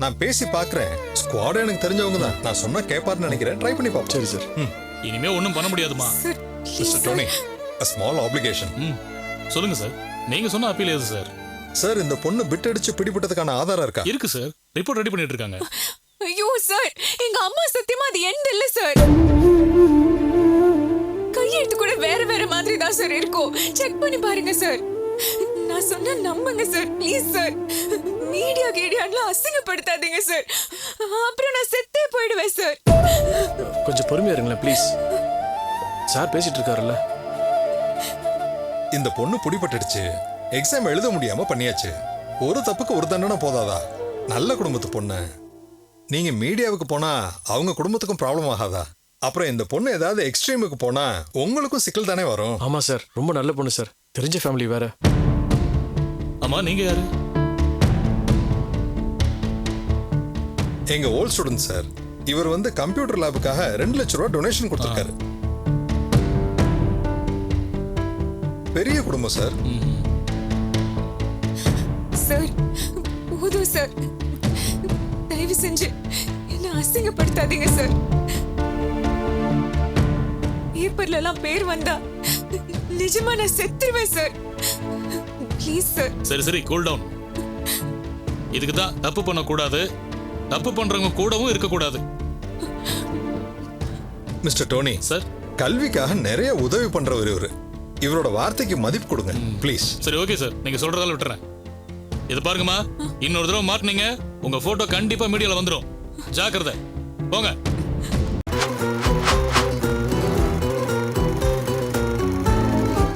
நான் பேசி பாக்குறேன். ஸ்குவாட் எனக்கு தெரிஞ்சவங்க தான். நான் சொன்னா கேட்பாருன்னு நினைக்கிறேன். ட்ரை பண்ணி பாப்போம். சரி சார். இனிமே ஒண்ணும் பண்ண முடியாதுமா. Sir mister Dhoni, a small obligation. சொல்லுங்க சார். நீங்க சொன்ன அப்பீல் எது சார்? சார், இந்த பொண்ணு பிட் அடிச்சு பிடிபட்டதுக்கான ஆதாரம் இருக்கா? இருக்கு சார். ரிப்போர்ட் ரெடி பண்ணிட்டு இருக்காங்க. ஐயோ சார், எங்க அம்மா சத்தியமா அது எண்ட் இல்ல சார். கையெழுத்து கூட வேற வேற மாதிரி தான் சார் இருக்கும். செக் பண்ணி பாருங்க சார். நான் சொன்னா நம்புங்க சார், ப்ளீஸ் சார். மீடியா கேடியான்லாம் அசிங்கப்படுத்தாதீங்க சார். அப்புறம் நான் செத்தே போயிடுவேன் சார். கொஞ்சம் பொறுமையா இருங்களேன் ப்ளீஸ். சார் பேசிட்டு இருக்காருல்ல. இந்த பொண்ணு பிடிபட்டுடுச்சு. எக்ஸாம் எழுத முடியாம பண்ணியாச்சு. ஒரு தப்புக்கு ஒரு தண்டனை போதாதா? நல்ல குடும்பத்து பொண்ணு. நீங்க மீடியாவுக்கு போனா அவங்க குடும்பத்துக்கும் ப்ராப்ளம் ஆகாதா? அப்புறம் இந்த பொண்ணு ஏதாவது எக்ஸ்ட்ரீமுக்கு போனா உங்களுக்கும் சிக்கல் தானே வரும். ஆமா சார், ரொம்ப நல்ல பொண்ணு சார். தெரிஞ்ச ஃபேமிலி வேற. ஆமா, நீங்க யாரு? எங்க ஓல்ட் ஸ்டூடெண்ட் சார். இவர் வந்து கம்ப்யூட்டர் லேபுக்காக 2 லட்சம் ரூபாய் டொனேஷன் கொடுத்திருக்காரு. பெரிய குடும்பம் சார். சார் போதும் சார். தயவு செஞ்சு என்ன அசிங்கப்படுத்தாதீங்க சார். பேப்பர்ல எல்லாம் பேர் வந்தா நிஜமா நான் செத்துருவேன் சார். Please sir. சரி சரி, கூல் டவுன். இதுக்கு தான் தப்பு பண்ணக்கூடாது, தப்பு பண்றவங்க கூடவும் இருக்கக்கூடாது. மிஸ்டர் டோனி சார், கல்விக்காக நிறைய உதவி பண்றவர் இவரு. இவரோட வார்த்தைக்கு மதிப்பு கொடுங்க ப்ளீஸ். சரி ஓகே சார், நீங்க சொல்றதால விட்டுறேன். இது பாருங்கம்மா, இன்னொரு தடவை மாட்டினீங்க உங்க போட்டோ கண்டிப்பா மீடியால வந்துடும். ஜாக்கிரதை. போங்க.